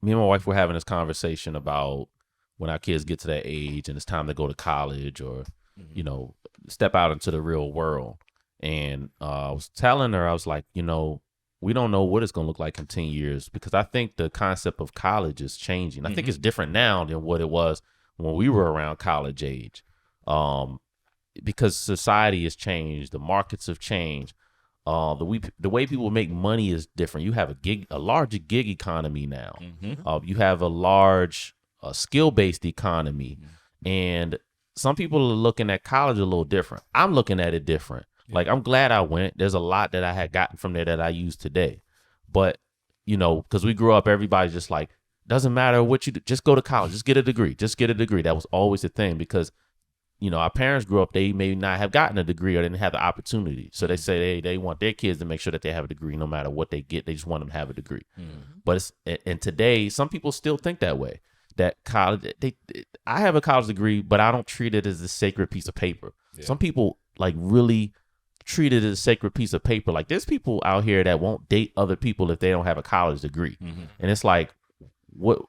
me and my wife were having this conversation about when our kids get to that age and it's time to go to college or, step out into the real world. And I was telling her, I was like, we don't know what it's going to look like in 10 years because I think the concept of college is changing. I think it's different now than what it was when we were around college age. Because society has changed, the markets have changed. The way people make money is different. You have a larger gig economy now. You have a large skill-based economy, and some people are looking at college a little different. I'm looking at it different. Like, I'm glad I went. There's a lot that I had gotten from there that I use today, but because we grew up, everybody's just like, doesn't matter what you do, just go to college, just get a degree, That was always the thing because our parents grew up, they may not have gotten a degree or didn't have the opportunity. So they say they want their kids to make sure that they have a degree no matter what they get. They just want them to have a degree. But and today, some people still think that way, that college, I have a college degree, but I don't treat it as a sacred piece of paper. Yeah. Some people like really treat it as a sacred piece of paper. Like, there's people out here that won't date other people if they don't have a college degree. And it's like, what?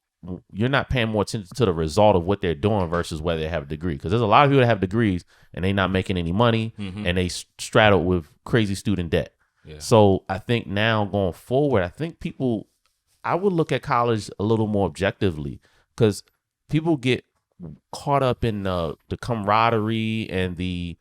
You're not paying more attention to the result of what they're doing versus whether they have a degree. Because there's a lot of people that have degrees and they not making any money and they straddled with crazy student debt. Yeah. So I think now going forward, I would look at college a little more objectively because people get caught up in the camaraderie and the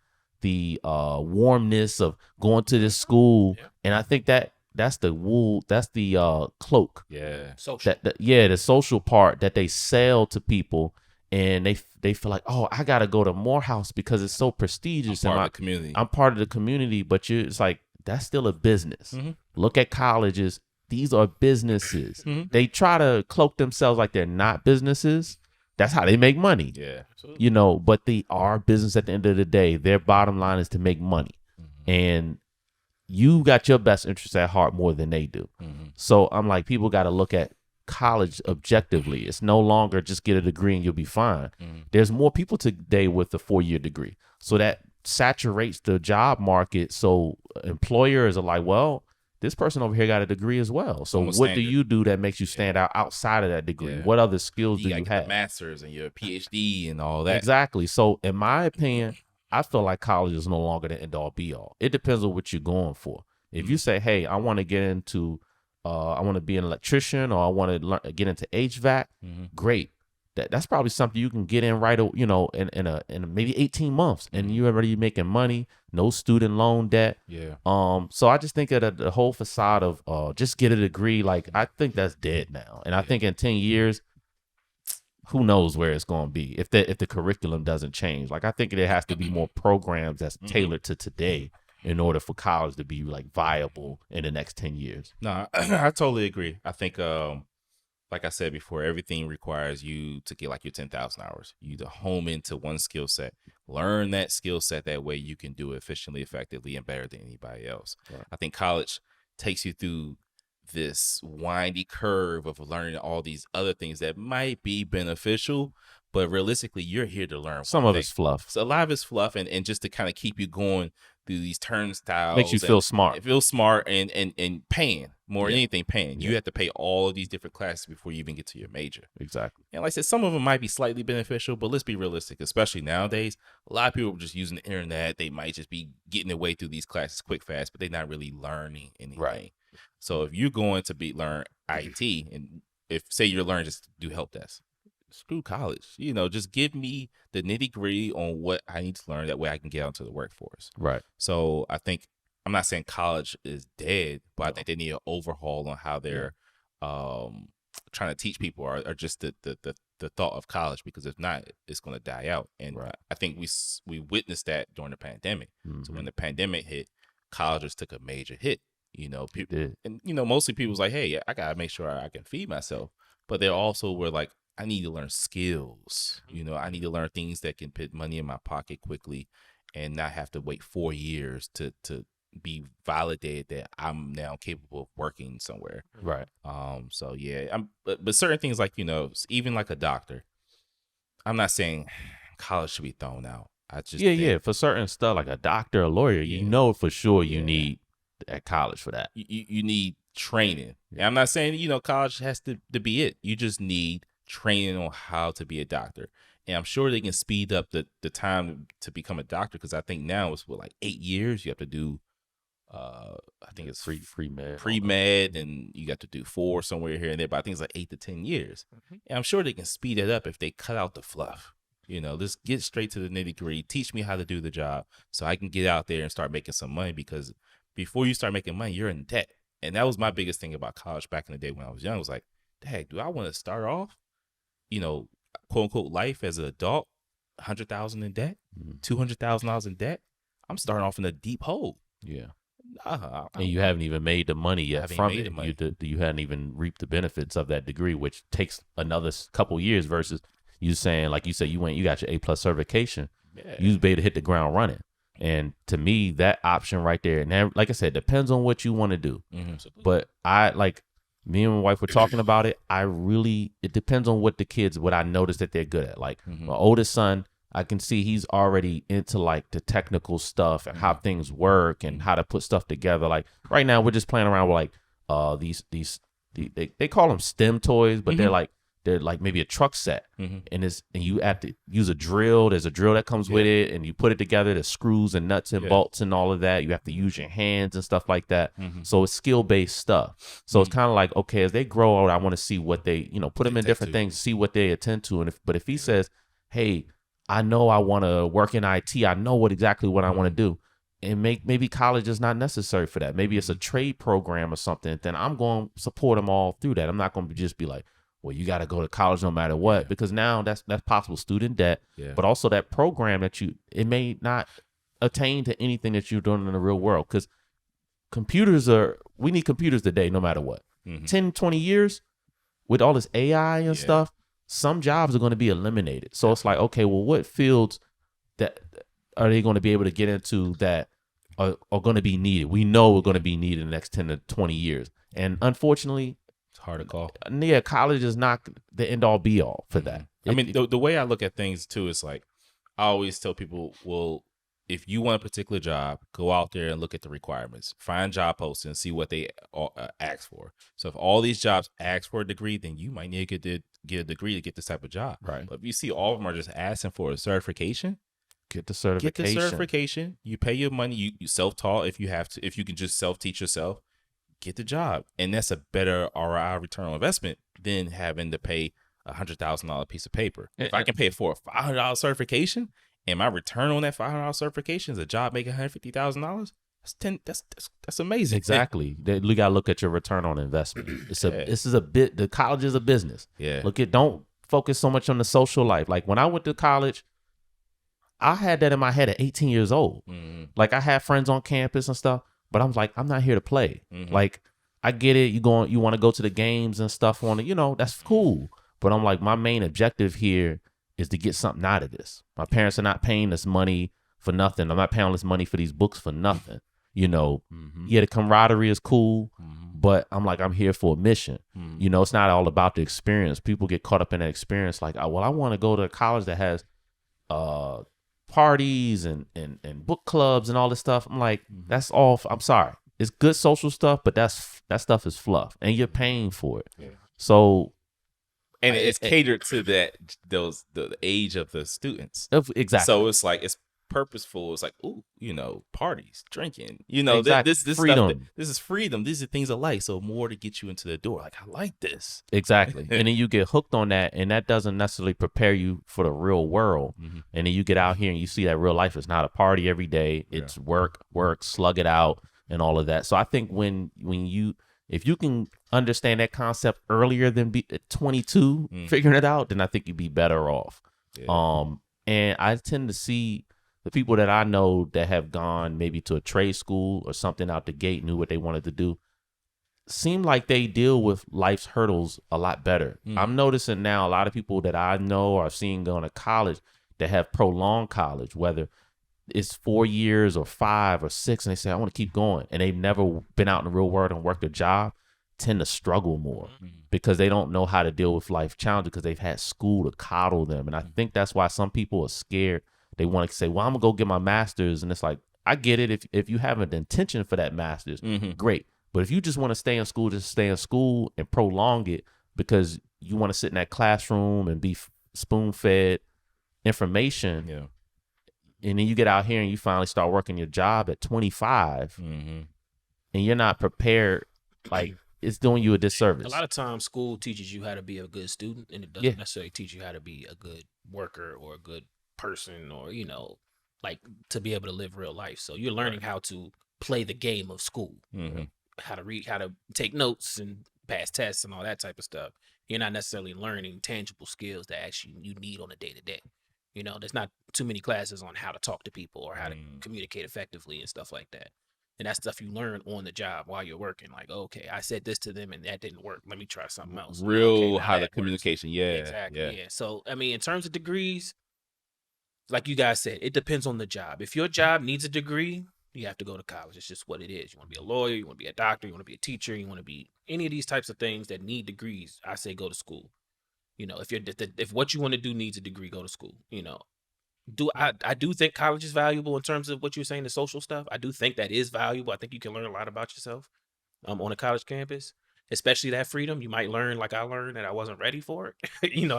warmness of going to this school. Yeah. And I think that's the wool. That's the cloak. Yeah, social. The social part that they sell to people, and they feel like, oh, I gotta go to Morehouse because it's so prestigious. I'm part of the community. I'm part of the community, but it's like that's still a business. Look at colleges; these are businesses. They try to cloak themselves like they're not businesses. That's how they make money. Yeah, absolutely. But they are business at the end of the day. Their bottom line is to make money, and you got your best interests at heart more than they do. So I'm like, people got to look at college objectively. It's no longer just get a degree and you'll be fine. There's more people today with a 4-year degree. So that saturates the job market. So employers are like, well, this person over here got a degree as well. So what do you do that makes you stand out outside of that degree? What other skills do you have? The master's and your PhD and all that. Exactly. So in my opinion, I feel like college is no longer the end all be all. It depends on what you're going for. If you say, hey, I want to get into, I want to be an electrician or I want to get into HVAC, great. That's probably something you can get in right, in maybe 18 months and you're already making money, no student loan debt. Yeah. So I just think that the whole facade of just get a degree, like I think that's dead now. And I think in 10 years, who knows where it's going to be if the curriculum doesn't change. Like, I think there has to be more programs that's tailored to today in order for college to be like viable in the next 10 years. No, I totally agree. I think, like I said before, everything requires you to get like your 10,000 hours. You to home into one skill set, learn that skill set. That way you can do it efficiently, effectively, and better than anybody else. Right. I think college takes you through this windy curve of learning all these other things that might be beneficial, but realistically, you're here to learn. Some of it's fluff. So a lot of it's fluff, and just to kind of keep you going through these turnstiles. Makes you feel smart. It feels smart and paying more than anything, paying. You have to pay all of these different classes before you even get to your major. Exactly. And like I said, some of them might be slightly beneficial, but let's be realistic, especially nowadays. A lot of people are just using the internet. They might just be getting their way through these classes quick, fast, but they're not really learning anything. Right. So if you're going to learn IT, and if say you're learning just to do help desk, screw college. Just give me the nitty gritty on what I need to learn. That way I can get out into the workforce. Right. So I think, I'm not saying college is dead, but I think they need an overhaul on how they're trying to teach people, or just the thought of college, because if not, it's going to die out. And I think we witnessed that during the pandemic. So when the pandemic hit, colleges took a major hit. People did. And mostly people was like, hey, I gotta make sure I can feed myself, but they also were like, I need to learn skills. I need to learn things that can put money in my pocket quickly and not have to wait 4 years to be validated that I'm now capable of working somewhere. Right. So yeah, but certain things, like, even like a doctor, I'm not saying college should be thrown out. I just think, for certain stuff like a doctor, a lawyer, for sure you need at college for that. You need training. And I'm not saying, college has to be it. You just need training on how to be a doctor. And I'm sure they can speed up the time to become a doctor, because I think now it's like 8 years. You have to do, I think it's pre-med, and you got to do 4 somewhere here and there. But I think it's like 8 to 10 years. And I'm sure they can speed it up if they cut out the fluff. Just get straight to the nitty gritty. Teach me how to do the job so I can get out there and start making some money, because before you start making money, you're in debt. And that was my biggest thing about college back in the day when I was young. It was like, dang, do I want to start off, quote unquote life as an adult, $100,000 in debt, $200,000 in debt? I'm starting off in a deep hole. Yeah. And you haven't even made the money yet from it. Money. You hadn't even reaped the benefits of that degree, which takes another couple years versus you saying, like you said, you got your A+ certification. Yeah. You was able to hit the ground running. And to me, that option right there, and that, like I said, depends on what you want to do. But me and my wife were talking about it. It depends on what I notice that they're good at. Like my oldest son, I can see he's already into like the technical stuff and how things work and how to put stuff together. Like right now, we're just playing around with like they call them STEM toys, but they're like maybe a truck set, and you have to use a drill. There's a drill that comes with it, and you put it together. There's screws and nuts and bolts and all of that. You have to use your hands and stuff like that. So it's skill-based stuff. So it's kind of like, okay, as they grow out, I want to see what they, put them in different things, see what they attend to. But if he says, hey, I know I want to work in IT, I know exactly what I want to do, and maybe college is not necessary for that. Maybe it's a trade program or something. Then I'm going to support them all through that. I'm not going to just be like, well, you got to go to college no matter what, because now that's possible student debt, but also that program that it may not attain to anything that you're doing in the real world, because we need computers today no matter what. 10, 20 years with all this AI and stuff, some jobs are going to be eliminated. So it's like, okay, well, what fields that are they going to be able to get into that are going to be needed? We know we're going to be needed in the next 10 to 20 years. And unfortunately, it's hard to call. Yeah, college is not the end all be all for that. I mean, the way I look at things too is like, I always tell people, well, if you want a particular job, go out there and look at the requirements. Find job postings and see what they ask for. So if all these jobs ask for a degree, then you might need to get a degree to get this type of job. Right. But if you see all of them are just asking for a certification, get the certification. You pay your money. You self-taught if you have to. If you can just self-teach yourself, get the job. And that's a better ROI, return on investment, than having to pay $100,000 piece of paper. If I can pay for a $500 certification, and my return on that $500 certification is a job making $150,000, that's amazing. Exactly. You got to look at your return on investment. The college is a business. Yeah. Don't focus so much on the social life. Like when I went to college, I had that in my head at 18 years old. Like I had friends on campus and stuff, but I'm like, I'm not here to play. Like I get it. You want to go to the games and stuff on it, that's cool. But I'm like, my main objective here is to get something out of this. My parents are not paying us money for nothing. I'm not paying all this money for these books for nothing. Yeah, the camaraderie is cool, but I'm like, I'm here for a mission. It's not all about the experience. People get caught up in that experience. Like, well, I want to go to a college that has parties and book clubs and all this stuff. I'm like, that's all. I'm sorry. It's good social stuff, but that stuff is fluff, and you're paying for it. Yeah. So. And it's catered to the age of the students. Exactly. So it's like, it's purposeful. It's like, ooh, parties, drinking, exactly. this freedom. Stuff, this is freedom. These are things I like. So more to get you into the door. Like, I like this. Exactly. And then you get hooked on that, and that doesn't necessarily prepare you for the real world. And then you get out here and you see that real life is not a party every day. It's work, slug it out, and all of that. So I think if you can understand that concept earlier than at 22, figuring it out, then I think you'd be better off. Yeah. And I tend to see the people that I know that have gone maybe to a trade school or something out the gate, knew what they wanted to do, seem like they deal with life's hurdles a lot better. I'm noticing now a lot of people that I know or I've seen going to college that have prolonged college, whether it's 4 years or 5 or 6, and they say, I want to keep going, and they've never been out in the real world and worked a job, tend to struggle more because they don't know how to deal with life challenges because they've had school to coddle them. And I think that's why some people are scared. They want to say, well, I'm gonna go get my master's, and it's like, I get it if you have an intention for that master's, great, But if you just want to stay in school, just stay in school and prolong it because you want to sit in that classroom and be spoon fed information. Yeah. And then you get out here and you finally start working your job at 25 and you're not prepared. Like, it's doing you a disservice. A lot of times school teaches you how to be a good student, and it doesn't necessarily teach you how to be a good worker or a good person, or, you know, like to be able to live real life. So you're learning how to play the game of school, how to read, how to take notes and pass tests and all that type of stuff. You're not necessarily learning tangible skills that actually you need on a day-to-day. You know, there's not too many classes on how to talk to people or how to communicate effectively and stuff like that. And that's stuff you learn on the job while you're working. Like, okay, I said this to them and that didn't work. Let me try something else. Real okay, how the communication. works. Yeah. Exactly. Yeah. So, I mean, in terms of degrees, like you guys said, it depends on the job. If your job needs a degree, you have to go to college. It's just what it is. You want to be a lawyer, you want to be a doctor, you want to be a teacher, you want to be any of these types of things that need degrees. I say go to school. You know, if what you want to do needs a degree, go to school. You know, I do think college is valuable in terms of what you're saying, the social stuff. I do think that is valuable. I think you can learn a lot about yourself on a college campus, especially that freedom. You might learn, like I learned, that I wasn't ready for it. You know,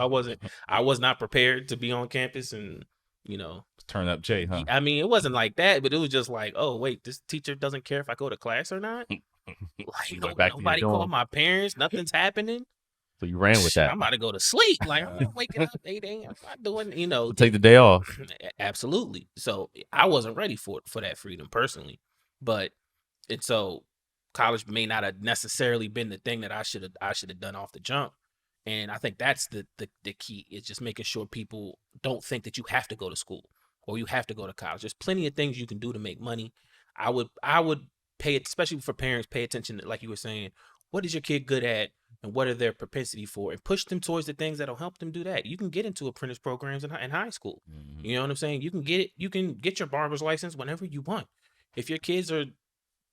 I was not prepared to be on campus and, you know, turn up Jay, huh? I mean, it wasn't like that, but it was just like, oh, wait, this teacher doesn't care if I go to class or not. Like, nobody called my parents. Nothing's happening. So you ran with that. I'm about to go to sleep. Like, I'm waking up 8 a.m. I'm not doing, you know. Take the day off. Absolutely. So I wasn't ready for that freedom personally. But so college may not have necessarily been the thing that I should have done off the jump. And I think that's the key, is just making sure people don't think that you have to go to school or you have to go to college. There's plenty of things you can do to make money. I would pay it, especially for parents, pay attention to, like you were saying, what is your kid good at? And what are their propensity for, and push them towards the things that'll help them do that. You can get into apprentice programs in high school. You know what I'm saying? You can get your barber's license whenever you want. If your kids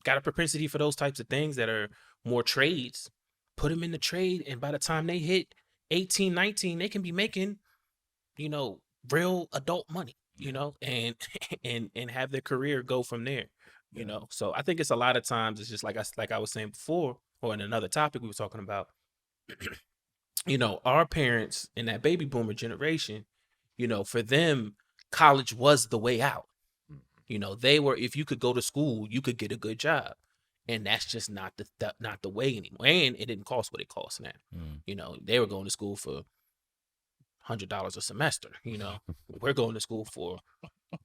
got a propensity for those types of things that are more trades, put them in the trade. And by the time they hit 18, 19, they can be making, you know, real adult money, you know, and have their career go from there, you know? So I think it's a lot of times, it's just like I was saying before, or in another topic we were talking about, you know, our parents in that baby boomer generation, you know, for them, college was the way out. You know, if you could go to school, you could get a good job. And that's just not the way anymore. And it didn't cost what it costs now. You know, they were going to school for $100 a semester. You know, we're going to school for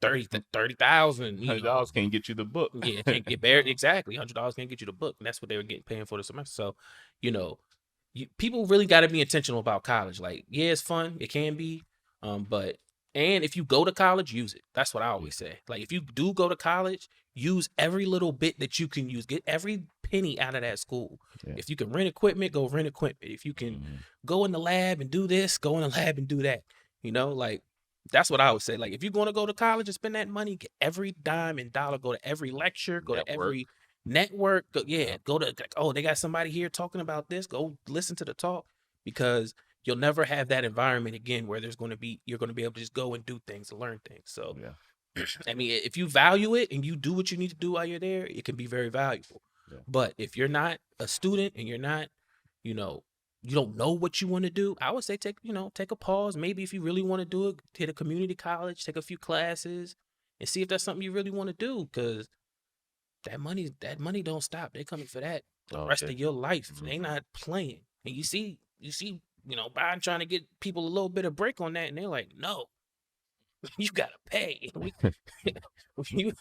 $30,000. $100 can't get you the book. Yeah, can't get buried. Exactly. $100 can't get you the book. And that's what they were paying for the semester. So, you know, people really got to be intentional about college. Like, yeah, it's fun. It can be. And if you go to college, use it. That's what I always say. Like, if you do go to college, use every little bit that you can use. Get every penny out of that school. Yeah. If you can rent equipment, go rent equipment. If you can go in the lab and do this, go in the lab and do that. You know, like, that's what I would say. Like, if you're going to go to college and spend that money, get every dime and dollar, go to every lecture, go to every network. Go to, oh, they got somebody here talking about this. Go listen to the talk, because you'll never have that environment again where you're going to be able to just go and do things and learn things. So, I mean, if you value it and you do what you need to do while you're there, it can be very valuable. Yeah. But if you're not a student and you're not, you know, you don't know what you want to do, I would say take a pause. Maybe if you really want to do it, hit a community college, take a few classes, and see if that's something you really want to do. Because that money don't stop. They're coming for that the rest of your life. They not playing. And you see, you know, Biden trying to get people a little bit of break on that, and they're like, no, you gotta pay. You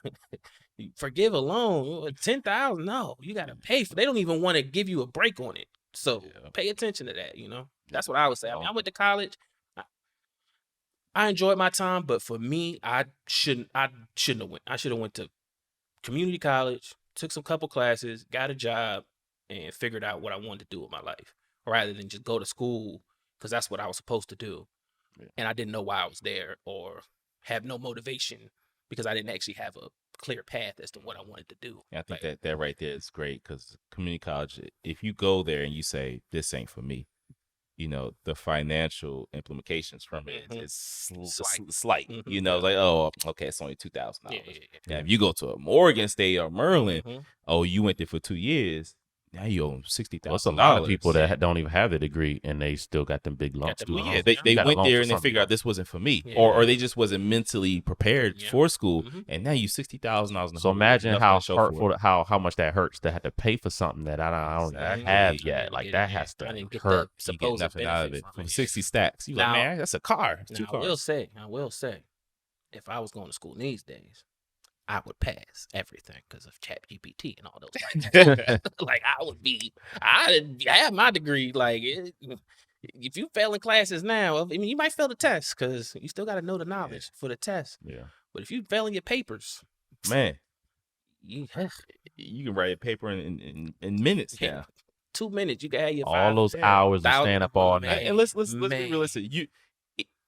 forgive a loan, 10,000. No, you gotta pay for. They don't even want to give you a break on it. So pay attention to that. You know, that's what I would say. I mean, I went to college. I enjoyed my time, but for me, I shouldn't have went. I should have went to community college, took some couple classes, got a job, and figured out what I wanted to do with my life, rather than just go to school because that's what I was supposed to do. Yeah. And I didn't know why I was there, or have no motivation because I didn't actually have a clear path as to what I wanted to do. Yeah, I think that right there is great, because community college, if you go there and you say, this ain't for me, you know, the financial implications from it is slight. You know, like, oh, okay, it's only $2,000. Yeah. Now, if you go to a Morgan State or Merlin, oh, you went there for 2 years, Now you owe them $60,000. Well, it's a lot of people that don't even have the degree and they still got them big lumps. them Well, loans. yeah, they You got a went loan there for and they something figured out else. this wasn't for me, Yeah. or they just wasn't mentally prepared Yeah. for school, Mhm. and now you $60,000. So imagine how hurtful, how much that hurts to have to pay for something that I don't Exactly. have I yet. didn't Like get that it, has I to didn't get hurt. the You get supposed nothing out of benefit it from for 60 stacks. You Now- like, man, that's a car. It's 2 Now, cars. I will say, if I was going to school these days, I would pass everything because of ChatGPT and all those. Like I didn't have my degree. Like if you fail in classes now, I mean, you might fail the test because you still got to know the knowledge for the test. Yeah, But if you fail in your papers, Man, you you can write a paper in minutes Yeah. now. 2 minutes, you can have your all those yeah, hours of 1,000 staying up all man. night. And let's be Man. realistic.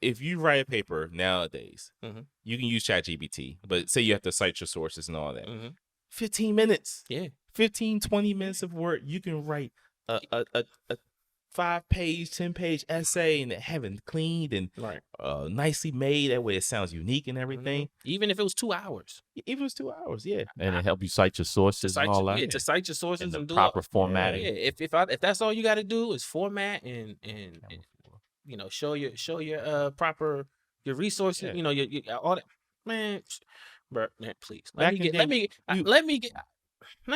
If you write a paper nowadays, Mhm. you can use ChatGPT, but say you have to cite your sources and all that. Mhm. 15 minutes. Yeah. 15, 20 minutes of work, you can write a 5-page, 10-page essay and have it cleaned and Right. nicely made. That way it sounds unique and everything. Mhm. Even if it was 2 hours. Even if it's 2 hours, yeah. And it help you cite your sources and all that. To cite your sources And the and do proper all, formatting. yeah. If that's all you got to do is format and you know show your proper your resources, Yeah. you know your all that, man. Bro, man, please Back in let the day,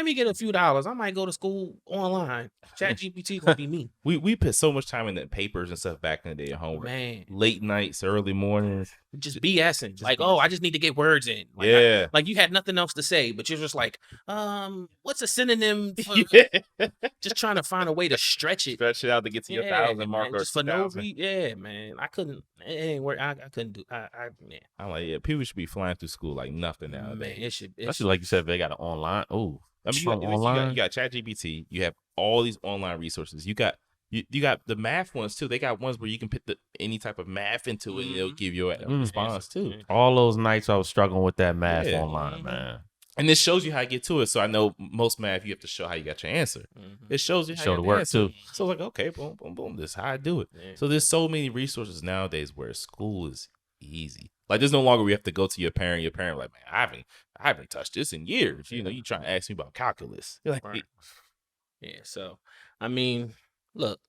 me get a few dollars. I might go to school online. ChatGPT gonna be me, we put so much time in the papers and stuff back in the day at homework. man. Late nights, early mornings. Just BSing. just Like, BSing. I just need to get words in. Like, Yeah. like you had nothing else to say, but you're just like, what's a synonym for just trying to find a way to stretch it. Stretch it out to get to your 1,000 mark man, or just for no 2,000. reason. Yeah, man. I couldn't. It ain't work. I couldn't do. Man. I'm like, yeah, people should be flying through school like nothing Man, nowadays. it should. Especially like you said, if they got an online. Oh, I mean, from online. you got ChatGPT. You have all these online resources. You got the math ones too. They got ones where you can put any type of math into it, and it'll give you a response too. All those nights I was struggling with that math Yeah. online, man. And this shows you how to get to it. So I know most math, you have to show how you got your answer. It shows you how Show you the got work, answer. too. So it's like, okay, boom, boom, boom. This is how I do it. Yeah. So there's so many resources nowadays where school is easy. Like there's no longer we have to go to your parent. Your parent like, man, I haven't touched this in years. You know, you trying to ask me about calculus. You're like, Right. Yeah. So, I mean, look,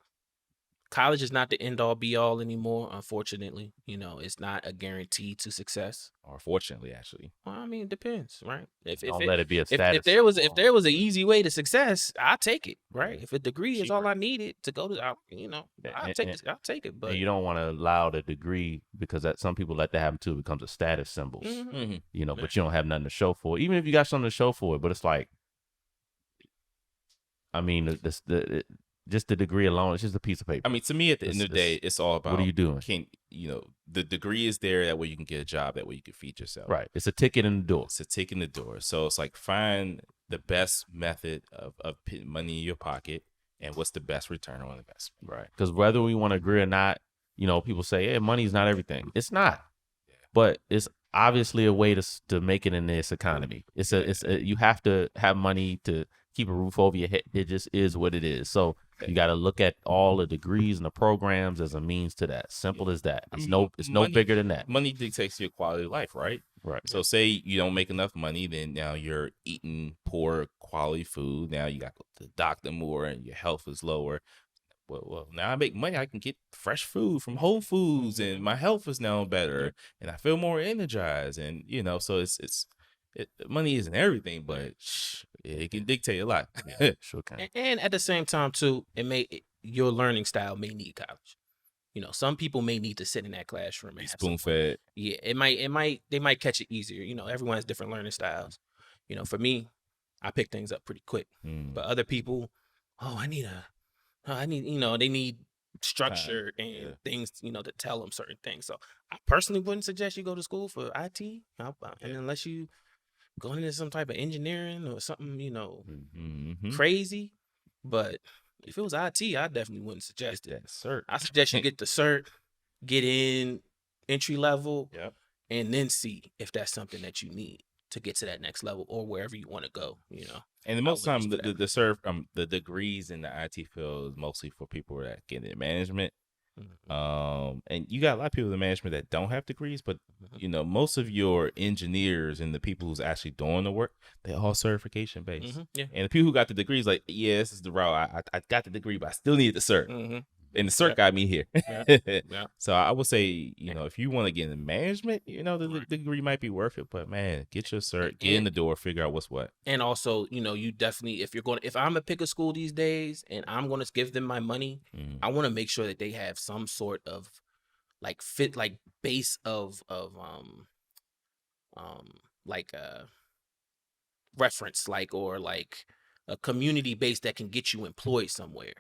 college is not the end all be all anymore. Unfortunately, you know, it's not a guarantee to success. or fortunately, actually. Well, I mean, it depends, right? Don't let it be a If status. there was an easy way to success, I'll take it, right? If a degree is all I needed to go to, you know, I'll take it. But And you don't want to allow the degree because that some people let that happen too. It becomes a status symbol, Mhm. you know. But you don't have nothing to show for it. Even if you got something to show for it, but it's like, I mean, just the degree alone, it's just a piece of paper. I mean, to me, at the end of the day, it's all about what are you doing? The degree is there. That way you can get a job. That way you can feed yourself. Right. It's a ticket in the door. It's a tick in the door. So it's like find the best method of putting money in your pocket and what's the best return on investment. Right. Because whether we want to agree or not, you know, people say, "Hey, money's not everything." It's not, but it's obviously a way to make it in this economy. You have to have money to keep a roof over your head. It just is what it is. So you got to look at all the degrees and the programs as a means to that. Simple as that. It's no bigger than that. Money dictates your quality of life, right? Right. So say you don't make enough money, then now you're eating poor quality food. Now you got to go to the doctor more and your health is lower. Well, now I make money. I can get fresh food from Whole Foods and my health is now better and I feel more energized. And, you know, so money isn't everything, but it can dictate a lot. Sure can. And at the same time, too, your learning style may need college. You know, some people may need to sit in that classroom and Spoon fed. Yeah, they might catch it easier. You know, everyone has different learning styles. You know, for me, I pick things up pretty quick. But other people, you know, they need structure and things, you know, to tell them certain things. So I personally wouldn't suggest you go to school for IT, and unless you go into some type of engineering or something, you know, crazy. But if it was IT, I definitely wouldn't suggest it. Cert. I suggest you get the cert, get in entry level, and then see if that's something that you need to get to that next level or wherever you want to go, you know. And most time the degrees in the IT field is mostly for people that get in management. And you got a lot of people in management that don't have degrees, but you know, most of your engineers and the people who's actually doing the work, they all certification based. Yeah. And the people who got the degrees, like, yeah, this is the route. I got the degree, but I still need the cert. And the cert got me here. Yeah. So I would say, you know, if you want to get into management, you know, the degree might be worth it. But man, get your cert, get in the door, figure out what's what. And also, you know, you definitely, if I'm gonna pick a school these days and I'm gonna give them my money, I want to make sure that they have some sort of like base of like a reference, like, or like a community base that can get you employed somewhere.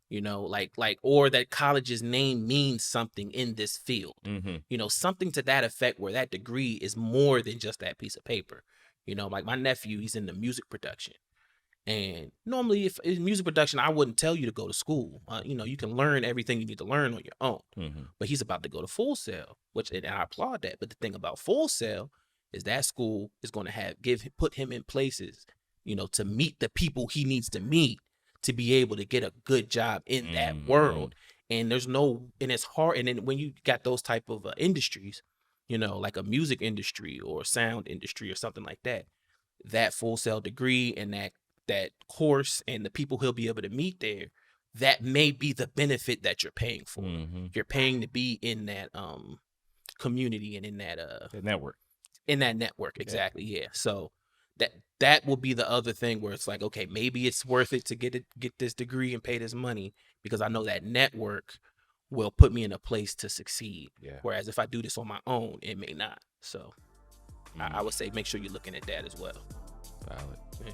You know, like, or that college's name means something in this field. You know, something to that effect, where that degree is more than just that piece of paper. You know, like my nephew, he's in the music production. And normally, if in music production, I wouldn't tell you to go to school. You know, you can learn everything you need to learn on your own. But he's about to go to Full Sail, and I applaud that. But the thing about Full Sail is that school is going to put him in places, you know, to meet the people he needs to meet to be able to get a good job in that world. And it's hard. And then when you got those type of industries, you know, like a music industry or sound industry or something like that, that Full Sail degree and that course and the people he'll be able to meet there, that may be the benefit that you're paying for. You're paying to be in that community and in that network. In that network, exactly. Yeah. So that will be the other thing where it's like, okay, maybe it's worth it to get this degree and pay this money, because I know that network will put me in a place to succeed. Yeah. Whereas if I do this on my own, it may not. So I would say make sure you're looking at that as well. Valid. Yeah.